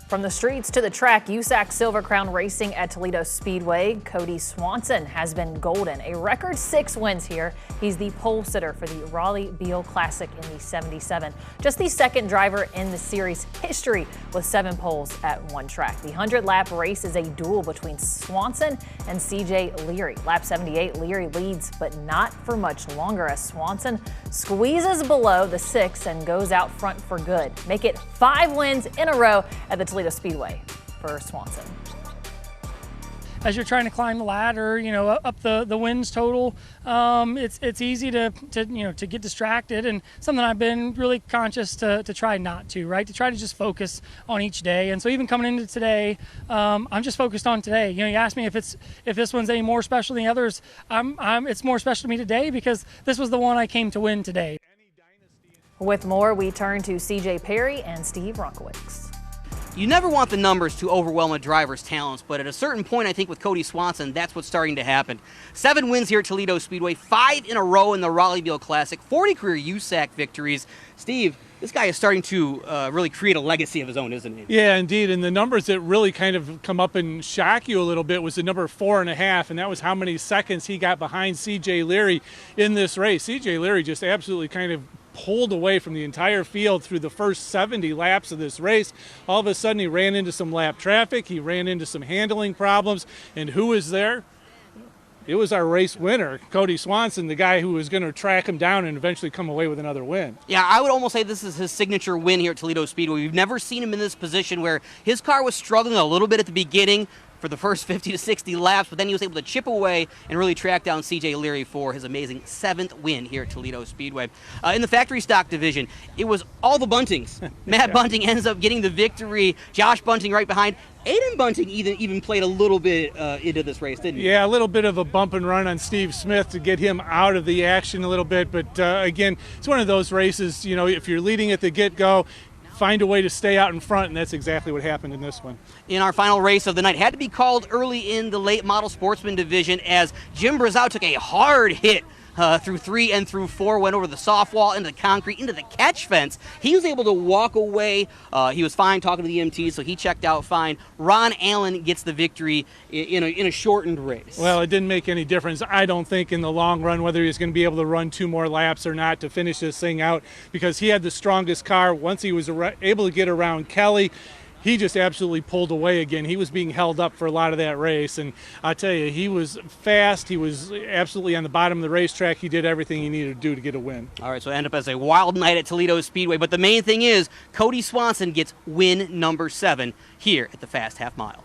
From the streets to the track, USAC Silver Crown Racing at Toledo Speedway. Cody Swanson has been golden. A record 6 wins here. He's the pole sitter for the Rollie Beale Classic in the 77. Just the second driver in the series history with 7 poles at one track. The 100-lap race is a duel between Swanson and CJ Leary. Lap 78, Leary leads, but not for much longer as Swanson squeezes below the 6 and goes out front for good. Make it 5 wins in a row at the Toledo Speedway for Swanson. As you're trying to climb the ladder, up the wins total, it's easy to get distracted, and something I've been really conscious to try not to, right? To try to just focus on each day. And so even coming into today, I'm just focused on today. You asked me if this one's any more special than the others. It's more special to me today because this was the one I came to win today. With more, we turn to CJ Perry and Steve Ronkowicz. You never want the numbers to overwhelm a driver's talents, but at a certain point, I think with Cody Swanson, that's what's starting to happen. 7 wins here at Toledo Speedway, 5 in a row in the Rollie Beale Classic, 40 career USAC victories. Steve, this guy is starting to really create a legacy of his own, isn't he? Yeah, indeed. And the numbers that really kind of come up and shock you a little bit was the number 4.5, and that was how many seconds he got behind CJ Leary in this race. CJ Leary just absolutely kind of pulled away from the entire field through the first 70 laps of this race. All of a sudden, he ran into some lap traffic. He ran into some handling problems. And who was there? It was our race winner, Cody Swanson, the guy who was going to track him down and eventually come away with another win. Yeah, I would almost say this is his signature win here at Toledo Speedway. We've never seen him in this position where his car was struggling a little bit at the beginning for the first 50 to 60 laps, but then he was able to chip away and really track down CJ Leary for his amazing 7th win here at Toledo Speedway. In the factory stock division, it was all the Buntings. Matt Bunting ends up getting the victory. Josh Bunting right behind. Aiden Bunting even played a little bit into this race, didn't he? Yeah, a little bit of a bump and run on Steve Smith to get him out of the action a little bit, but again, it's one of those races, if you're leading at the get-go, find a way to stay out in front, and that's exactly what happened in this one. In our final race of the night, had to be called early in the late model sportsman division as Jim Brazow took a hard hit through 3 and through 4, went over the soft wall, into the concrete, into the catch fence. He was able to walk away. He was fine talking to the EMTs, so he checked out fine. Ron Allen gets the victory in a shortened race. Well, it didn't make any difference, I don't think, in the long run, whether he was going to be able to run 2 more laps or not to finish this thing out, because he had the strongest car. Once he was able to get around Kelly, he just absolutely pulled away again. He was being held up for a lot of that race, and I'll tell you, he was fast. He was absolutely on the bottom of the racetrack. He did everything he needed to do to get a win. All right, so it ended up as a wild night at Toledo Speedway, but the main thing is Cody Swanson gets win number 7 here at the Fast Half Mile.